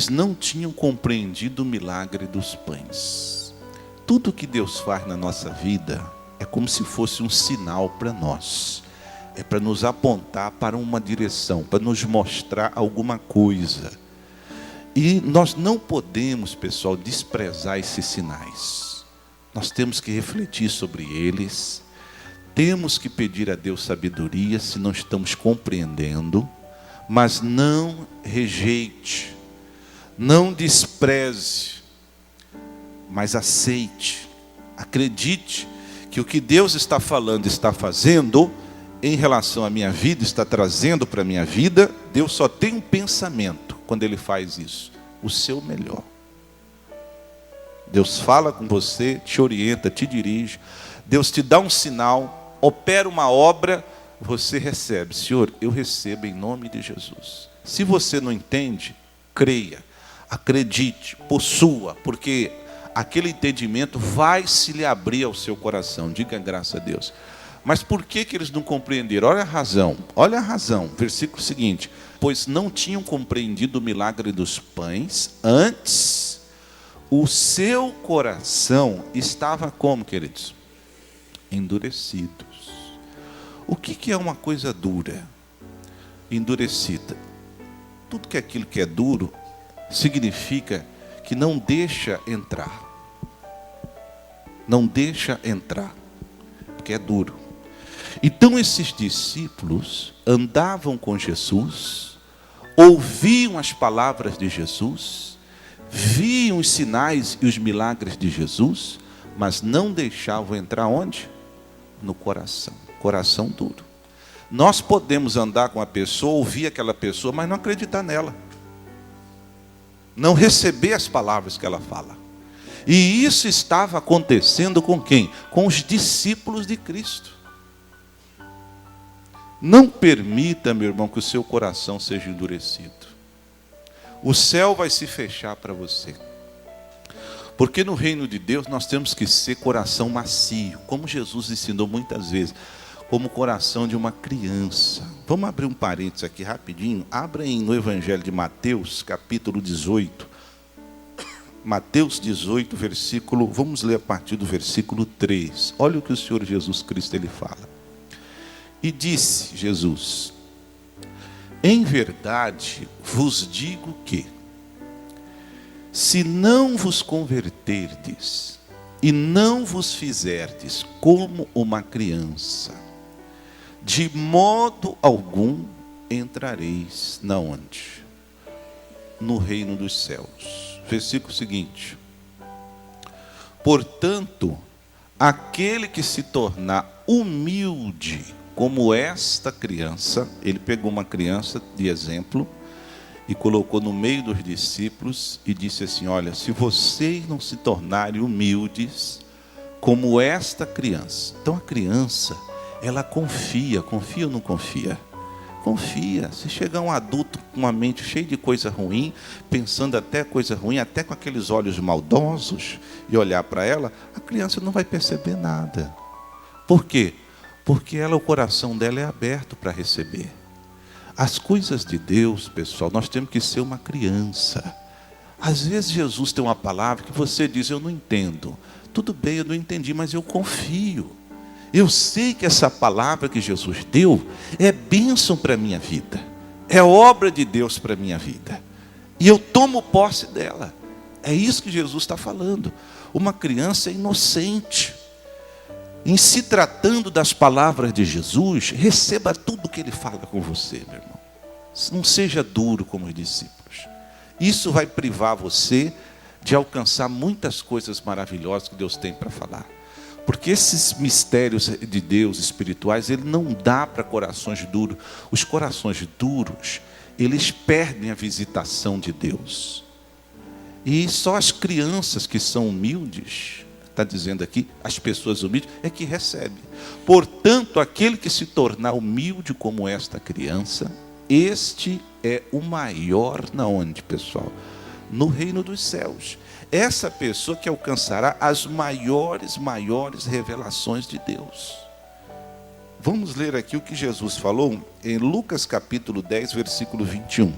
eles não tinham compreendido o milagre dos pães. Tudo que Deus faz na nossa vida é como se fosse um sinal para nós. É para nos apontar para uma direção, para nos mostrar alguma coisa. E nós não podemos, pessoal, desprezar esses sinais. Nós temos que refletir sobre eles. Temos que pedir a Deus sabedoria se não estamos compreendendo. Mas não rejeite, não despreze, mas aceite, acredite que o que Deus está falando, está fazendo em relação à minha vida, está trazendo para a minha vida. Deus só tem um pensamento quando Ele faz isso: o seu melhor. Deus fala com você, te orienta, te dirige. Deus te dá um sinal, opera uma obra, você recebe. Senhor, eu recebo em nome de Jesus. Se você não entende, creia, acredite, possua, porque aquele entendimento vai se lhe abrir ao seu coração. Diga graças a Deus. Mas por que eles não compreenderam? Olha a razão. Versículo seguinte: pois não tinham compreendido o milagre dos pães, antes o seu coração estava como, queridos? Endurecidos. O que é uma coisa dura? Endurecida. Tudo que aquilo que é duro significa que não deixa entrar. Não deixa entrar, porque é duro. Então esses discípulos andavam com Jesus, ouviam as palavras de Jesus, viam os sinais e os milagres de Jesus, mas não deixavam entrar onde? No coração. Coração duro. Nós podemos andar com a pessoa, ouvir aquela pessoa, mas não acreditar nela. Não receber as palavras que ela fala. E isso estava acontecendo com quem? Com os discípulos de Cristo. Não permita, meu irmão, que o seu coração seja endurecido. O céu vai se fechar para você. Porque no reino de Deus nós temos que ser coração macio, como Jesus ensinou muitas vezes, como o coração de uma criança. Vamos abrir um parênteses aqui rapidinho. Abra no Evangelho de Mateus, capítulo 18. Mateus 18, versículo, vamos ler a partir do versículo 3. Olha o que o Senhor Jesus Cristo ele fala. E disse Jesus: em verdade vos digo que, se não vos converterdes e não vos fizerdes como uma criança, de modo algum entrareis na onde? No reino dos céus. Versículo seguinte: portanto, aquele que se tornar humilde como esta criança, ele pegou uma criança de exemplo e colocou no meio dos discípulos e disse assim: olha, se vocês não se tornarem humildes como esta criança. Então a criança, ela confia ou não confia? Confia. Se chegar um adulto com uma mente cheia de coisa ruim, pensando até coisa ruim, até com aqueles olhos maldosos, e olhar para ela, a criança não vai perceber nada. Por quê? Porque ela, o coração dela é aberto para receber. As coisas de Deus, pessoal, nós temos que ser uma criança. Às vezes Jesus tem uma palavra que você diz: eu não entendo. Tudo bem, eu não entendi, mas eu confio. Eu sei que essa palavra que Jesus deu é bênção para a minha vida. É obra de Deus para a minha vida. E eu tomo posse dela. É isso que Jesus está falando. Uma criança é inocente. Em se tratando das palavras de Jesus, receba tudo que Ele fala com você, meu irmão. Não seja duro como os discípulos. Isso vai privar você de alcançar muitas coisas maravilhosas que Deus tem para falar. Porque esses mistérios de Deus espirituais, Ele não dá para corações duros. Os corações duros, eles perdem a visitação de Deus. E só as crianças que são humildes, está dizendo aqui, as pessoas humildes, é que recebem. Portanto, aquele que se tornar humilde como esta criança, este é o maior na onde, pessoal? No reino dos céus. Essa pessoa que alcançará as maiores revelações de Deus. Vamos ler aqui o que Jesus falou em Lucas capítulo 10, versículo 21.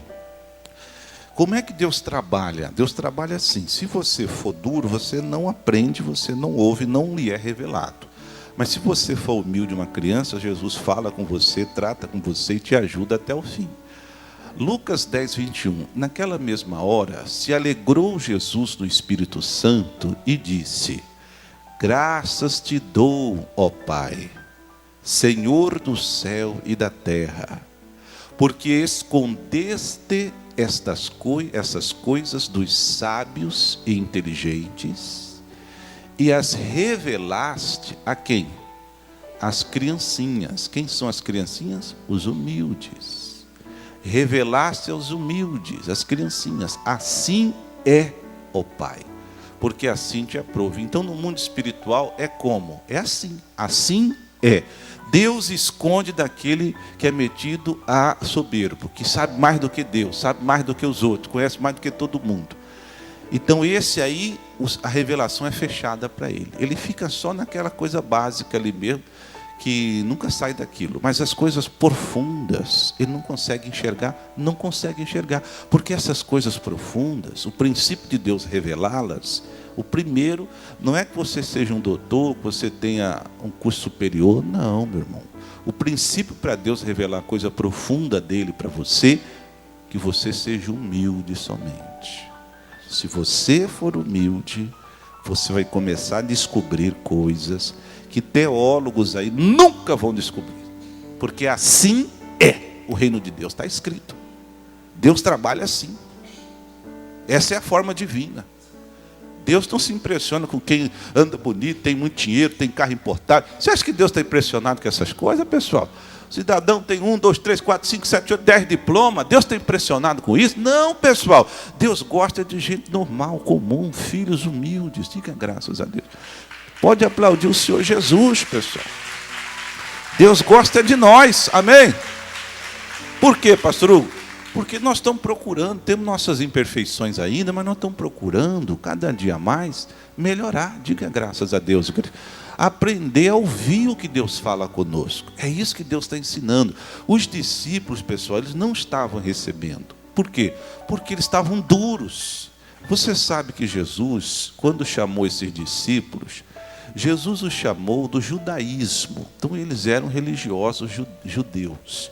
Como é que Deus trabalha? Deus trabalha assim: se você for duro, você não aprende, você não ouve, não lhe é revelado. Mas se você for humilde, uma criança, Jesus fala com você, trata com você e te ajuda até o fim. Lucas 10, 21. Naquela mesma hora, se alegrou Jesus no Espírito Santo e disse: graças te dou, ó Pai, Senhor do céu e da terra, porque escondeste essas coisas dos sábios e inteligentes e as revelaste a quem? As criancinhas. Quem são as criancinhas? Os humildes. Revelaste aos humildes, as criancinhas. Assim é, ó Pai, porque assim te aprove. Então no mundo espiritual é como? É assim. Assim é. Deus esconde daquele que é metido a soberbo, que sabe mais do que Deus, sabe mais do que os outros, conhece mais do que todo mundo. Então esse aí, a revelação é fechada para ele. Ele fica só naquela coisa básica ali mesmo, que nunca sai daquilo. Mas as coisas profundas, ele não consegue enxergar, porque essas coisas profundas, o princípio de Deus revelá-las, o primeiro, não é que você seja um doutor, que você tenha um curso superior, não, meu irmão. O princípio para Deus revelar a coisa profunda dele para você, que você seja humilde somente. Se você for humilde, você vai começar a descobrir coisas que teólogos aí nunca vão descobrir. Porque assim é o reino de Deus, está escrito. Deus trabalha assim. Essa é a forma divina. Deus não se impressiona com quem anda bonito, tem muito dinheiro, tem carro importado. Você acha que Deus está impressionado com essas coisas, pessoal? O cidadão tem 1, 2, 3, 4, 5, 7, 8, 10 diplomas. Deus está impressionado com isso? Não, pessoal. Deus gosta de gente normal, comum, filhos humildes. Diga graças a Deus. Pode aplaudir o Senhor Jesus, pessoal. Deus gosta de nós. Amém? Por quê, pastor Hugo? Porque nós estamos procurando, temos nossas imperfeições ainda, mas nós estamos procurando, cada dia mais, melhorar. Diga graças a Deus. Aprender a ouvir o que Deus fala conosco. É isso que Deus está ensinando. Os discípulos, pessoal, eles não estavam recebendo. Por quê? Porque eles estavam duros. Você sabe que Jesus, quando chamou esses discípulos, Jesus os chamou do judaísmo. Então eles eram religiosos judeus.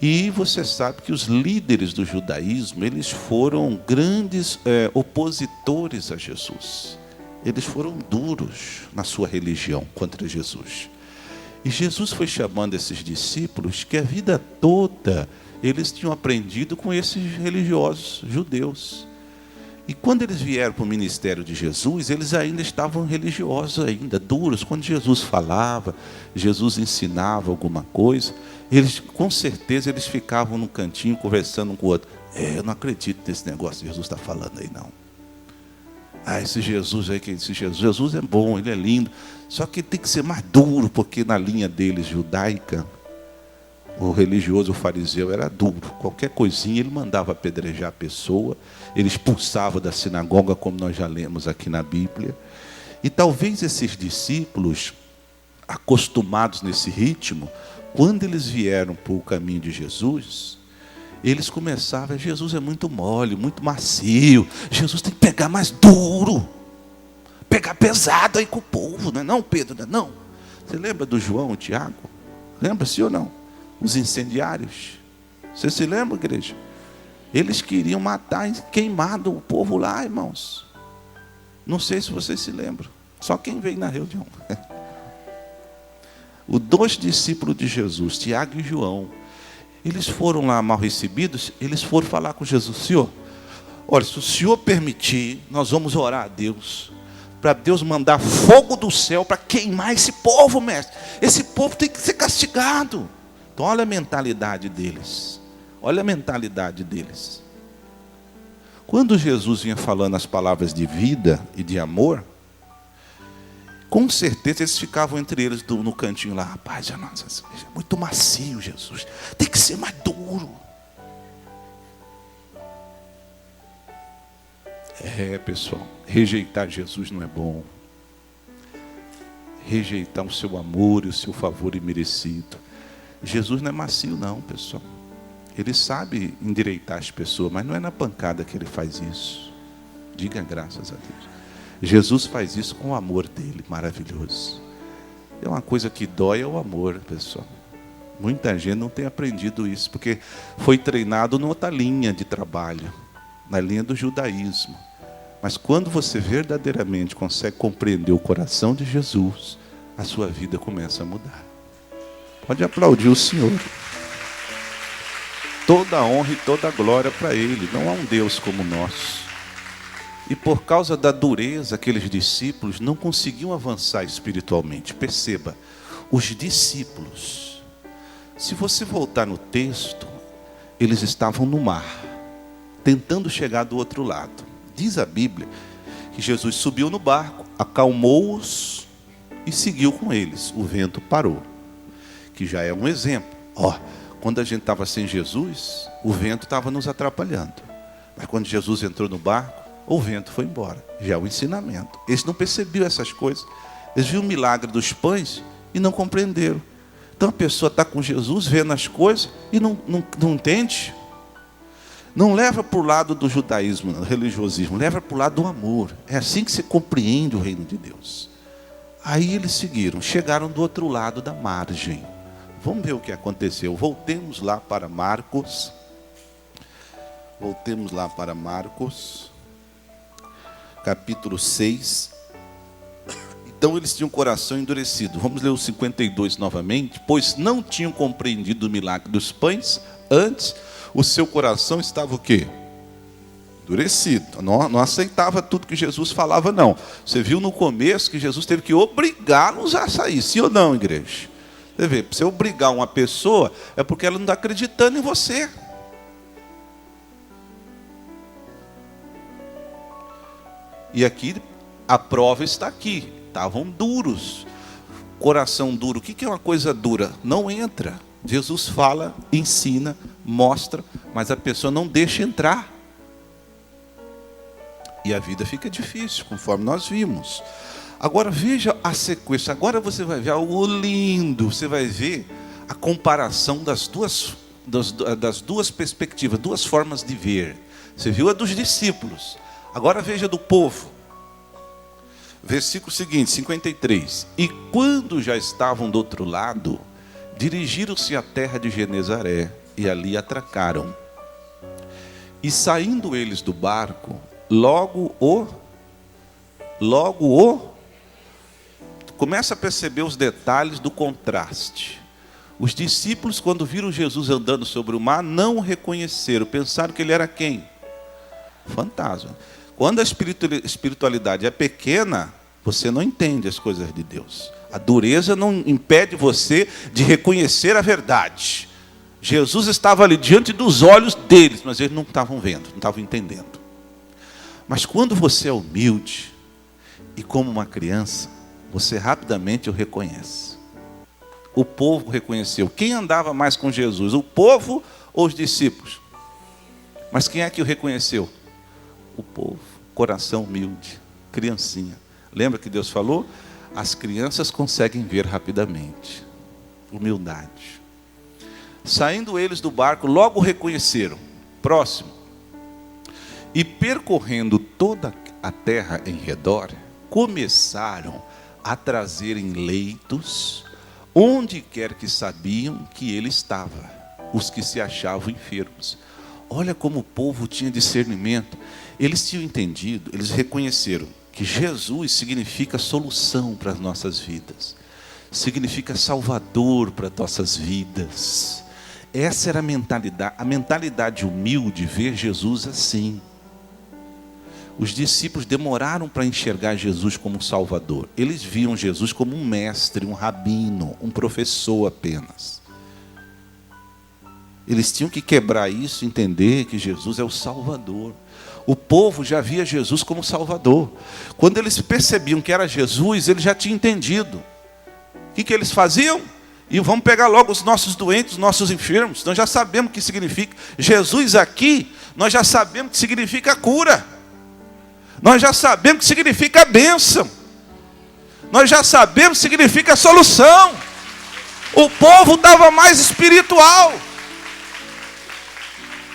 E você sabe que os líderes do judaísmo, eles foram grandes opositores a Jesus. Eles foram duros na sua religião contra Jesus. E Jesus foi chamando esses discípulos que a vida toda eles tinham aprendido com esses religiosos judeus. E quando eles vieram para o ministério de Jesus, eles ainda estavam religiosos, ainda duros. Quando Jesus falava, Jesus ensinava alguma coisa, eles, com certeza, eles ficavam num cantinho conversando um com o outro. Eu não acredito nesse negócio que Jesus está falando aí, não. Esse Jesus aí, Jesus é bom, ele é lindo. Só que tem que ser mais duro, porque na linha deles, judaica, o religioso, o fariseu, era duro. Qualquer coisinha ele mandava apedrejar a pessoa, ele expulsava da sinagoga, como nós já lemos aqui na Bíblia. E talvez esses discípulos, acostumados nesse ritmo, quando eles vieram para o caminho de Jesus, eles começavam: Jesus é muito mole, muito macio, Jesus tem que pegar mais duro, pegar pesado aí com o povo, não é não, Pedro? Não é não? Você lembra do João, o Tiago? Lembra-se ou não? Os incendiários. Você se lembra, igreja? Eles queriam matar, queimado o povo lá, irmãos. Não sei se vocês se lembram. Só quem veio na reunião. Os 2 discípulos de Jesus, Tiago e João, eles foram lá mal recebidos, eles foram falar com Jesus: Senhor, olha, se o Senhor permitir, nós vamos orar a Deus, para Deus mandar fogo do céu para queimar esse povo, mestre. Esse povo tem que ser castigado. Então olha a mentalidade deles. Olha a mentalidade deles. Quando Jesus vinha falando as palavras de vida e de amor, com certeza eles ficavam entre eles no cantinho lá: rapaz, é muito macio, Jesus, tem que ser mais duro. Pessoal, rejeitar Jesus não é bom. Rejeitar o seu amor e o seu favor imerecido. Jesus não é macio não, pessoal. Ele sabe endireitar as pessoas, mas não é na pancada que ele faz isso. Diga graças a Deus. Jesus faz isso com o amor dele, maravilhoso. É uma coisa que dói, é o amor, pessoal. Muita gente não tem aprendido isso, porque foi treinado noutra linha de trabalho, na linha do judaísmo. Mas quando você verdadeiramente consegue compreender o coração de Jesus, a sua vida começa a mudar. Pode aplaudir o Senhor. Toda a honra e toda a glória para Ele. Não há um Deus como o nosso. E por causa da dureza, aqueles discípulos não conseguiam avançar espiritualmente. Perceba, os discípulos, se você voltar no texto, eles estavam no mar, tentando chegar do outro lado. Diz a Bíblia que Jesus subiu no barco, acalmou-os e seguiu com eles. O vento parou, que já é um exemplo. Quando a gente estava sem Jesus, o vento estava nos atrapalhando. Mas quando Jesus entrou no barco, o vento foi embora. Já é o ensinamento. Eles não percebiam essas coisas. Eles viram o milagre dos pães e não compreenderam. Então a pessoa está com Jesus, vendo as coisas e não entende. Não leva para o lado do judaísmo, do religiosismo. Leva para o lado do amor. É assim que se compreende o reino de Deus. Aí eles seguiram. Chegaram do outro lado da margem. Vamos ver o que aconteceu. Voltemos lá para Marcos. Voltemos lá para Marcos. Capítulo 6. Então eles tinham o coração endurecido. Vamos ler o 52 novamente. Pois não tinham compreendido o milagre dos pães. Antes, o seu coração estava o quê? Endurecido. Não aceitava tudo que Jesus falava, não. Você viu no começo que Jesus teve que obrigá-los a sair. Sim ou não, igreja? Você vê, para você obrigar uma pessoa, é porque ela não está acreditando em você. E aqui, a prova está aqui. Estavam duros. Coração duro. O que é uma coisa dura? Não entra. Jesus fala, ensina, mostra, mas a pessoa não deixa entrar. E a vida fica difícil, conforme nós vimos. Agora veja a sequência. Agora você vai ver algo lindo. Você vai ver a comparação das duas perspectivas, duas formas de ver. Você viu a dos discípulos. Agora veja do povo. Versículo seguinte, 53. E quando já estavam do outro lado, dirigiram-se à terra de Genezaré e ali atracaram. E saindo eles do barco, logo começa a perceber os detalhes do contraste. Os discípulos, quando viram Jesus andando sobre o mar, não o reconheceram, pensaram que ele era quem? Fantasma. Quando a espiritualidade é pequena, você não entende as coisas de Deus. A dureza não impede você de reconhecer a verdade. Jesus estava ali diante dos olhos deles, mas eles não estavam vendo, não estavam entendendo. Mas quando você é humilde e como uma criança, você rapidamente o reconhece. O povo reconheceu. Quem andava mais com Jesus? O povo ou os discípulos? Mas quem é que o reconheceu? O povo, coração humilde, criancinha. Lembra que Deus falou? As crianças conseguem ver rapidamente. Humildade. Saindo eles do barco, logo reconheceram. Próximo. E percorrendo toda a terra em redor, começaram a trazerem leitos, onde quer que sabiam que ele estava, os que se achavam enfermos. Olha como o povo tinha discernimento. Eles tinham entendido, eles reconheceram que Jesus significa solução para as nossas vidas. Significa salvador para as nossas vidas. Essa era a mentalidade humilde, ver Jesus assim. Os discípulos demoraram para enxergar Jesus como Salvador. Eles viam Jesus como um mestre, um rabino, um professor apenas. Eles tinham que quebrar isso, entender que Jesus é o Salvador. O povo já via Jesus como Salvador. Quando eles percebiam que era Jesus, eles já tinham entendido. O que eles faziam? E vamos pegar logo os nossos doentes, os nossos enfermos. Nós já sabemos o que significa. Jesus aqui, nós já sabemos o que significa cura. Nós já sabemos o que significa bênção. Nós já sabemos o que significa solução. O povo estava mais espiritual.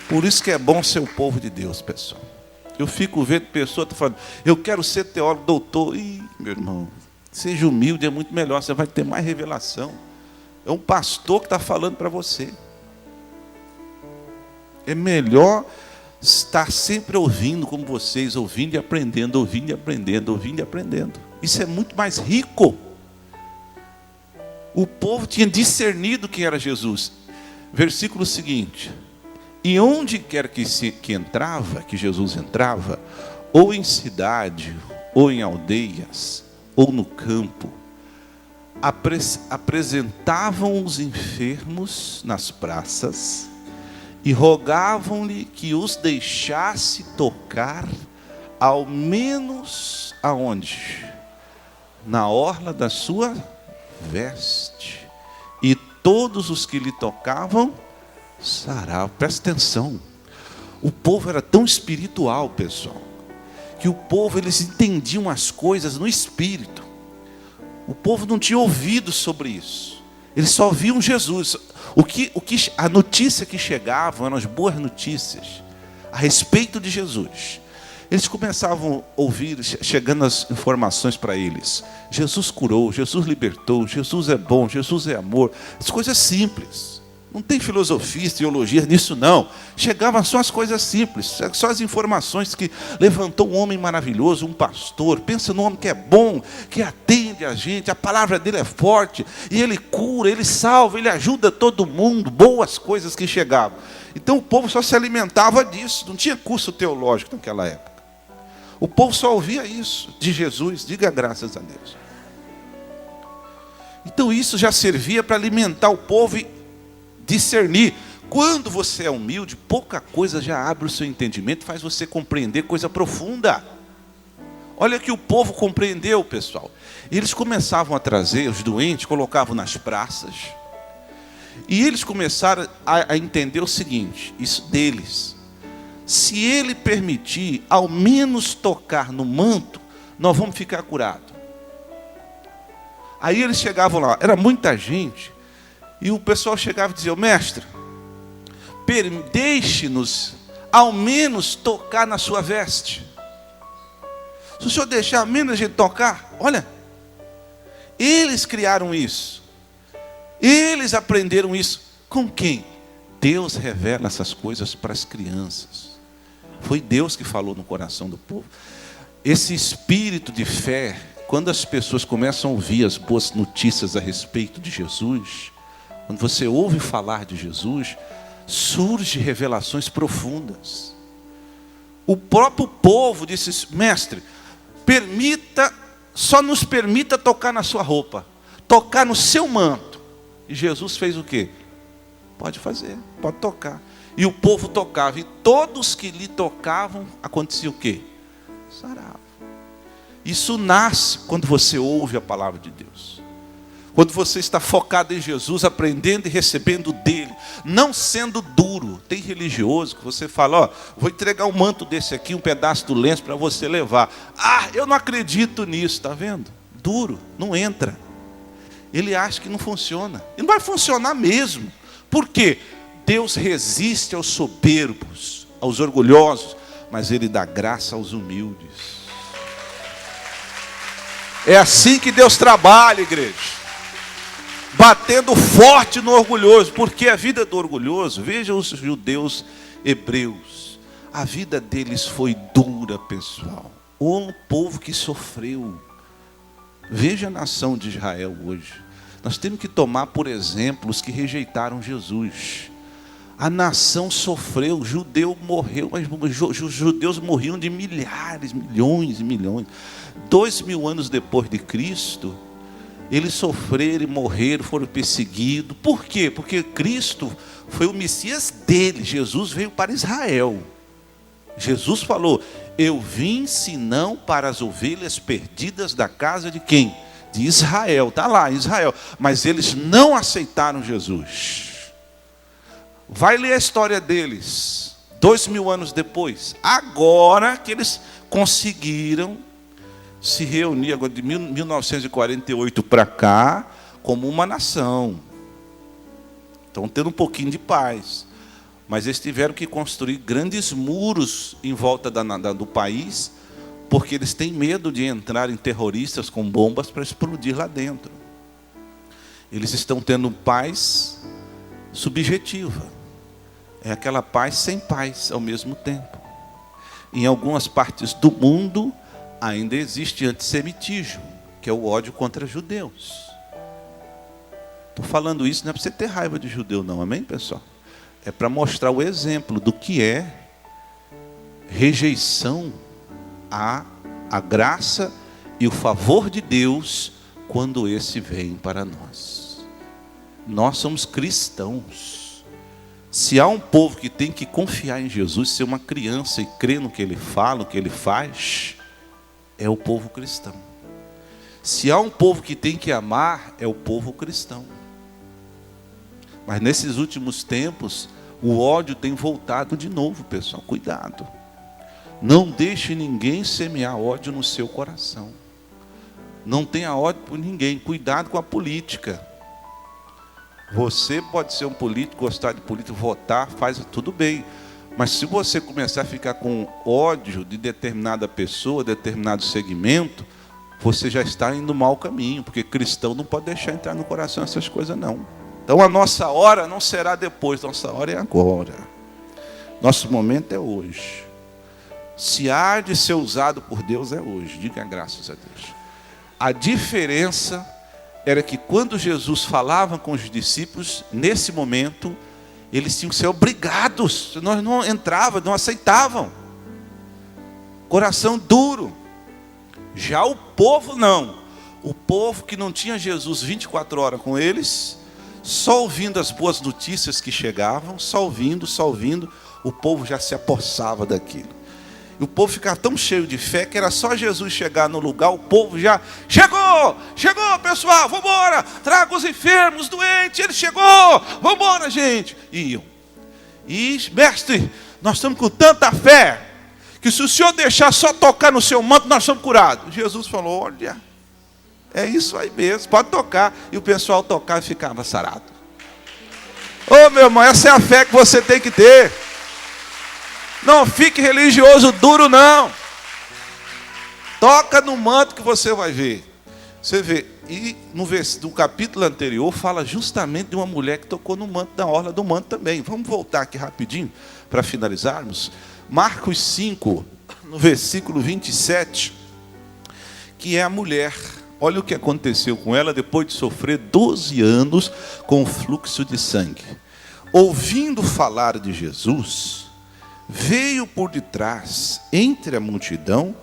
Por isso que é bom ser o povo de Deus, pessoal. Eu fico vendo pessoas falando, eu quero ser teólogo, doutor. Ih, meu irmão, seja humilde, é muito melhor, você vai ter mais revelação. É um pastor que está falando para você. É melhor estar sempre ouvindo como vocês, ouvindo e aprendendo, ouvindo e aprendendo, ouvindo e aprendendo. Isso é muito mais rico. O povo tinha discernido quem era Jesus. Versículo seguinte: e onde quer que entrava, que Jesus entrava, ou em cidade, ou em aldeias, ou no campo, apresentavam os enfermos nas praças e rogavam-lhe que os deixasse tocar, ao menos aonde? Na orla da sua veste. E todos os que lhe tocavam saravam. Presta atenção. O povo era tão espiritual, pessoal, que o povo, eles entendiam as coisas no espírito. O povo não tinha ouvido sobre isso. Eles só viam Jesus. A notícia que chegava eram as boas notícias a respeito de Jesus. Eles começavam a ouvir, chegando as informações para eles. Jesus curou, Jesus libertou, Jesus é bom, Jesus é amor. As coisas simples. Não tem filosofia, teologia nisso não. Chegavam só as coisas simples, só as informações que levantou um homem maravilhoso, um pastor. Pensa num homem que é bom, que atende a gente, a palavra dele é forte, e ele cura, ele salva, ele ajuda todo mundo. Boas coisas que chegavam. Então o povo só se alimentava disso, não tinha curso teológico naquela época. O povo só ouvia isso de Jesus, diga graças a Deus. Então isso já servia para alimentar o povo e discernir. Quando você é humilde, pouca coisa já abre o seu entendimento, faz você compreender coisa profunda. Olha que o povo compreendeu, pessoal. Eles começavam a trazer os doentes, colocavam nas praças. E eles começaram a entender o seguinte, isso deles. Se ele permitir, ao menos tocar no manto, nós vamos ficar curados. Aí eles chegavam lá, era muita gente. E o pessoal chegava e dizia, mestre, deixe-nos ao menos tocar na sua veste. Se o senhor deixar ao menos a gente tocar, olha, eles criaram isso. Eles aprenderam isso. Com quem? Deus revela essas coisas para as crianças. Foi Deus que falou no coração do povo. Esse espírito de fé, quando as pessoas começam a ouvir as boas notícias a respeito de Jesus, quando você ouve falar de Jesus, surgem revelações profundas. O próprio povo disse, mestre, só nos permita tocar na sua roupa, tocar no seu manto. E Jesus fez o quê? Pode fazer, pode tocar. E o povo tocava, e todos que lhe tocavam, acontecia o quê? Sarava. Isso nasce quando você ouve a palavra de Deus. Quando você está focado em Jesus, aprendendo e recebendo dele, não sendo duro. Tem religioso que você fala, ó, vou entregar um manto desse aqui, um pedaço do lenço para você levar. Ah, eu não acredito nisso, está vendo? Duro, não entra. Ele acha que não funciona. E não vai funcionar mesmo. Por quê? Deus resiste aos soberbos, aos orgulhosos, mas ele dá graça aos humildes. É assim que Deus trabalha, igreja. Batendo forte no orgulhoso, porque a vida do orgulhoso, veja os judeus hebreus, a vida deles foi dura, pessoal. O povo que sofreu. Veja a nação de Israel hoje. Nós temos que tomar por exemplo os que rejeitaram Jesus. A nação sofreu, o judeu morreu, mas os judeus morriam de milhares, milhões e milhões. 2000 anos depois de Cristo, eles sofreram e morreram, foram perseguidos. Por quê? Porque Cristo foi o Messias dele. Jesus veio para Israel. Jesus falou, eu vim senão para as ovelhas perdidas da casa de quem? De Israel. Está lá, Israel. Mas eles não aceitaram Jesus. Vai ler a história deles. 2000 anos depois. Agora que eles conseguiram se reunir, agora de 1948 para cá, como uma nação. Estão tendo um pouquinho de paz. Mas eles tiveram que construir grandes muros em volta do país, porque eles têm medo de entrarem terroristas com bombas para explodir lá dentro. Eles estão tendo paz subjetiva. É aquela paz sem paz ao mesmo tempo. Em algumas partes do mundo ainda existe antissemitismo, que é o ódio contra judeus. Estou falando isso não é para você ter raiva de judeu não, amém, pessoal? É para mostrar o exemplo do que é rejeição à graça e o favor de Deus quando esse vem para nós. Nós somos cristãos. Se há um povo que tem que confiar em Jesus, ser uma criança e crer no que Ele fala, no que Ele faz, é o povo cristão. Se há um povo que tem que amar, é o povo cristão. Mas nesses últimos tempos, o ódio tem voltado de novo, pessoal. Cuidado. Não deixe ninguém semear ódio no seu coração. Não tenha ódio por ninguém. Cuidado com a política. Você pode ser um político, gostar de política, votar, faz tudo bem. Mas se você começar a ficar com ódio de determinada pessoa, determinado segmento, você já está indo no mau caminho, porque cristão não pode deixar entrar no coração essas coisas não. Então a nossa hora não será depois, nossa hora é agora. Nosso momento é hoje. Se há de ser usado por Deus é hoje, diga graças a Deus. A diferença era que quando Jesus falava com os discípulos, nesse momento, eles tinham que ser obrigados, nós não entravam, não aceitavam. Coração duro. Já o povo não. O povo que não tinha Jesus 24 horas com eles, só ouvindo as boas notícias que chegavam, só ouvindo, o povo já se apossava daquilo. E o povo ficava tão cheio de fé que era só Jesus chegar no lugar, o povo já chegou pessoal, vamos embora, traga os enfermos, os doentes, ele chegou, vamos embora gente. E iam. E mestre, nós estamos com tanta fé, que se o senhor deixar só tocar no seu manto, nós somos curados. Jesus falou, olha, é isso aí mesmo, pode tocar. E o pessoal tocava e ficava sarado. Ô meu irmão, essa é a fé que você tem que ter. Não fique religioso duro não. Toca no manto que você vai ver. Você vê, e no capítulo anterior fala justamente de uma mulher que tocou no manto, na orla do manto também. Vamos voltar aqui rapidinho para finalizarmos. Marcos 5, no versículo 27, que é a mulher. Olha o que aconteceu com ela depois de sofrer 12 anos com fluxo de sangue. Ouvindo falar de Jesus, veio por detrás, entre a multidão,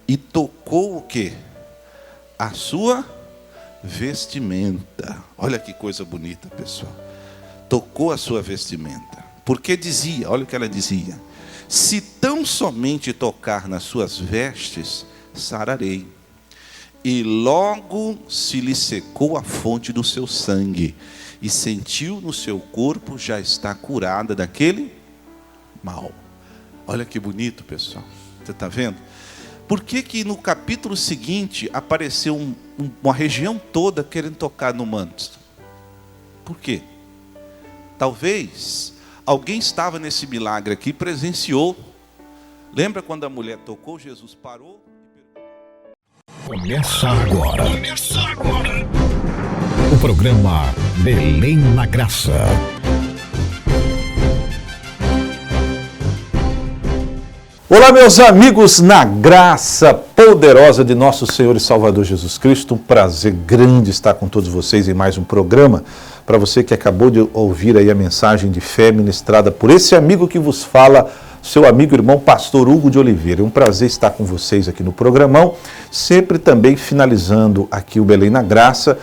e tocou o quê? A sua vestimenta. Olha que coisa bonita, pessoal. Tocou a sua vestimenta. Porque dizia, olha o que ela dizia: se tão somente tocar nas suas vestes, sararei. E logo se lhe secou a fonte do seu sangue, e sentiu no seu corpo já está curada daquele mal. Olha que bonito, pessoal. Você está vendo? Por que no capítulo seguinte apareceu uma região toda querendo tocar no manto? Por quê? Talvez alguém estava nesse milagre aqui e presenciou. Lembra quando a mulher tocou, Jesus parou? Começa agora. O programa Belém na Graça. Olá, meus amigos, na graça poderosa de nosso Senhor e Salvador Jesus Cristo. Um prazer grande estar com todos vocês em mais um programa. Para você que acabou de ouvir aí a mensagem de fé ministrada por esse amigo que vos fala, seu amigo e irmão Pastor Hugo de Oliveira. É um prazer estar com vocês aqui no programão, sempre também finalizando aqui o Belém na Graça,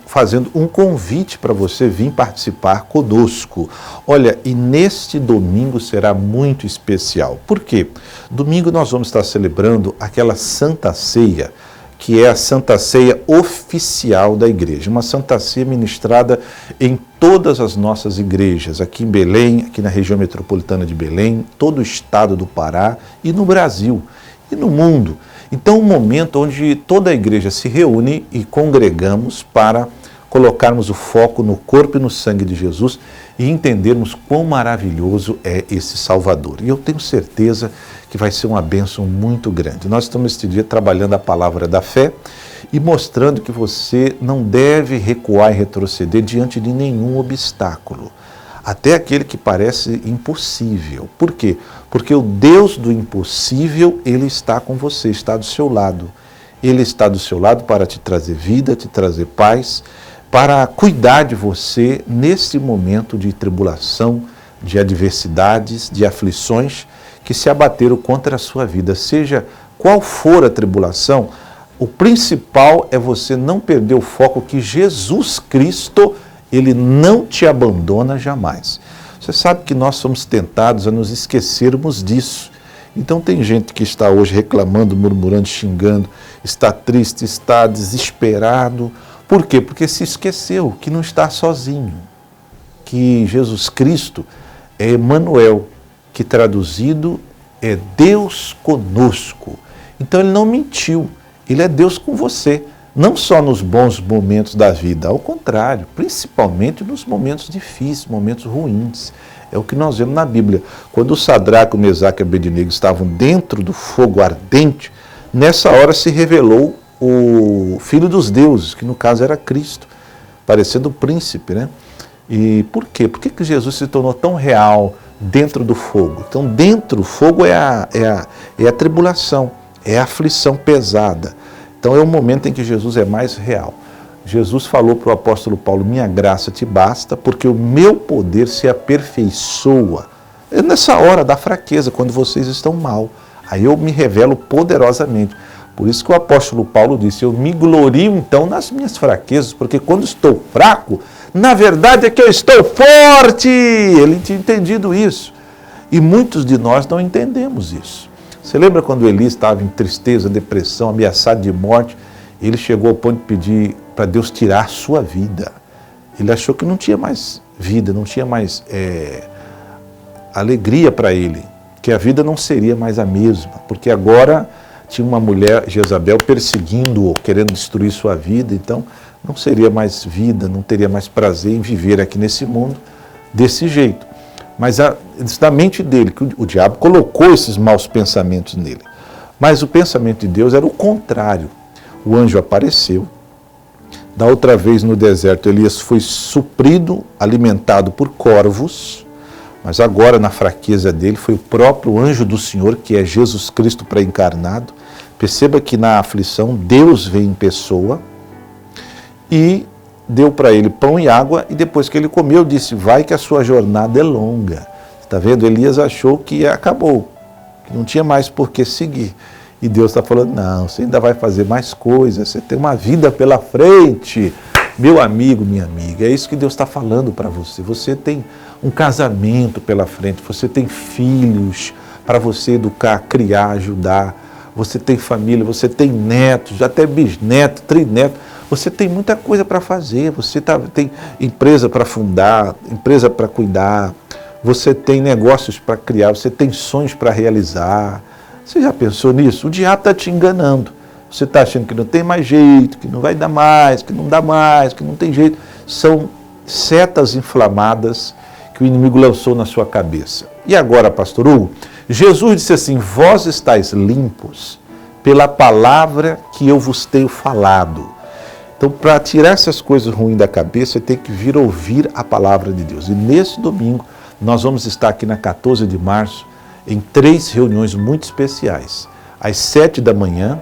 fazendo um convite para você vir participar conosco. Olha, e neste domingo será muito especial. Por quê? Domingo nós vamos estar celebrando aquela Santa Ceia, que é a Santa Ceia oficial da igreja, uma Santa Ceia ministrada em todas as nossas igrejas, aqui em Belém, aqui na região metropolitana de Belém, todo o estado do Pará e no Brasil e no mundo. Então, um momento onde toda a igreja se reúne e congregamos para colocarmos o foco no corpo e no sangue de Jesus e entendermos quão maravilhoso é esse Salvador. E eu tenho certeza que vai ser uma bênção muito grande. Nós estamos este dia trabalhando a palavra da fé e mostrando que você não deve recuar e retroceder diante de nenhum obstáculo, até aquele que parece impossível. Por quê? Porque o Deus do impossível, Ele está com você, está do seu lado. Ele está do seu lado para te trazer vida, te trazer paz, para cuidar de você nesse momento de tribulação, de adversidades, de aflições que se abateram contra a sua vida. Seja qual for a tribulação, o principal é você não perder o foco que Jesus Cristo, Ele não te abandona jamais. Você sabe que nós somos tentados a nos esquecermos disso. Então tem gente que está hoje reclamando, murmurando, xingando, está triste, está desesperado. Por quê? Porque se esqueceu que não está sozinho, que Jesus Cristo é Emanuel, que traduzido é Deus conosco. Então Ele não mentiu, Ele é Deus com você, não só nos bons momentos da vida, ao contrário, principalmente nos momentos difíceis, momentos ruins. É o que nós vemos na Bíblia. Quando o Sadraque, o Mesaque e o Abednego estavam dentro do fogo ardente, nessa hora se revelou o Filho dos Deuses, que no caso era Cristo, parecendo o príncipe, né? E por quê? Por que Jesus se tornou tão real dentro do fogo? Então, dentro do fogo é a tribulação, é a aflição pesada. Então, é o momento em que Jesus é mais real. Jesus falou para o apóstolo Paulo, minha graça te basta, porque o meu poder se aperfeiçoa. É nessa hora da fraqueza, quando vocês estão mal. Aí eu me revelo poderosamente. Por isso que o apóstolo Paulo disse, eu me glorio então nas minhas fraquezas, porque quando estou fraco, na verdade é que eu estou forte. Ele tinha entendido isso. E muitos de nós não entendemos isso. Você lembra quando Elias estava em tristeza, depressão, ameaçado de morte? Ele chegou ao ponto de pedir para Deus tirar a sua vida. Ele achou que não tinha mais vida, não tinha mais alegria para ele, que a vida não seria mais a mesma, porque agora tinha uma mulher, Jezabel, perseguindo-o, querendo destruir sua vida, então não seria mais vida, não teria mais prazer em viver aqui nesse mundo desse jeito. Mas da mente dele, que o diabo colocou esses maus pensamentos nele. Mas o pensamento de Deus era o contrário. O anjo apareceu. Da outra vez no deserto, Elias foi suprido, alimentado por corvos, mas agora na fraqueza dele foi o próprio anjo do Senhor, que é Jesus Cristo pré-encarnado. Perceba que na aflição Deus vem em pessoa e deu para ele pão e água, e depois que ele comeu disse, vai que a sua jornada é longa. Está vendo? Elias achou que acabou, que não tinha mais por que seguir. E Deus está falando, não, você ainda vai fazer mais coisas, você tem uma vida pela frente. Meu amigo, minha amiga, é isso que Deus está falando para você. Você tem um casamento pela frente, você tem filhos para você educar, criar, ajudar. Você tem família, você tem netos, até bisneto, trineto. Você tem muita coisa para fazer, você tem empresa para fundar, empresa para cuidar, você tem negócios para criar, você tem sonhos para realizar. Você já pensou nisso? O diabo está te enganando. Você está achando que não tem mais jeito, que não vai dar mais, que não dá mais, que não tem jeito. São setas inflamadas que o inimigo lançou na sua cabeça. E agora, pastor Hugo, Jesus disse assim, vós estáis limpos pela palavra que eu vos tenho falado. Então, para tirar essas coisas ruins da cabeça, você tem que vir ouvir a palavra de Deus. E nesse domingo, nós vamos estar aqui na 14 de março, em 3 reuniões muito especiais. Às 7 da manhã,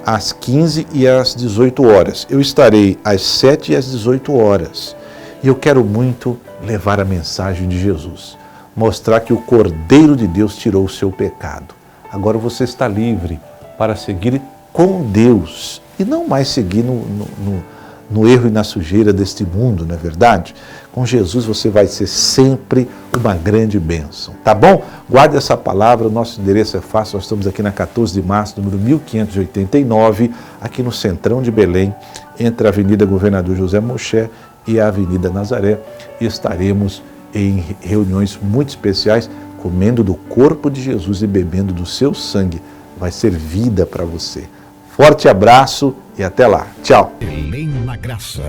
às 15 e às 18 horas. Eu estarei às 7 e às 18 horas. E eu quero muito levar a mensagem de Jesus. Mostrar que o Cordeiro de Deus tirou o seu pecado. Agora você está livre para seguir com Deus e não mais seguir no erro e na sujeira deste mundo, não é verdade? Com Jesus você vai ser sempre uma grande bênção, tá bom? Guarde essa palavra, o nosso endereço é fácil, nós estamos aqui na 14 de março, número 1589, aqui no centrão de Belém, entre a Avenida Governador José Moché e a Avenida Nazaré, e estaremos em reuniões muito especiais, comendo do corpo de Jesus e bebendo do seu sangue. Vai ser vida para você. Forte abraço e até lá. Tchau. Belém na Graça.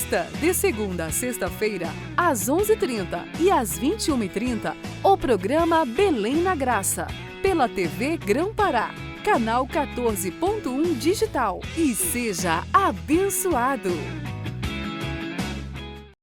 Assista de segunda a sexta-feira, às 11h30 e às 21h30, o programa Belém na Graça, pela TV Grão-Pará, canal 14.1 digital. E seja abençoado!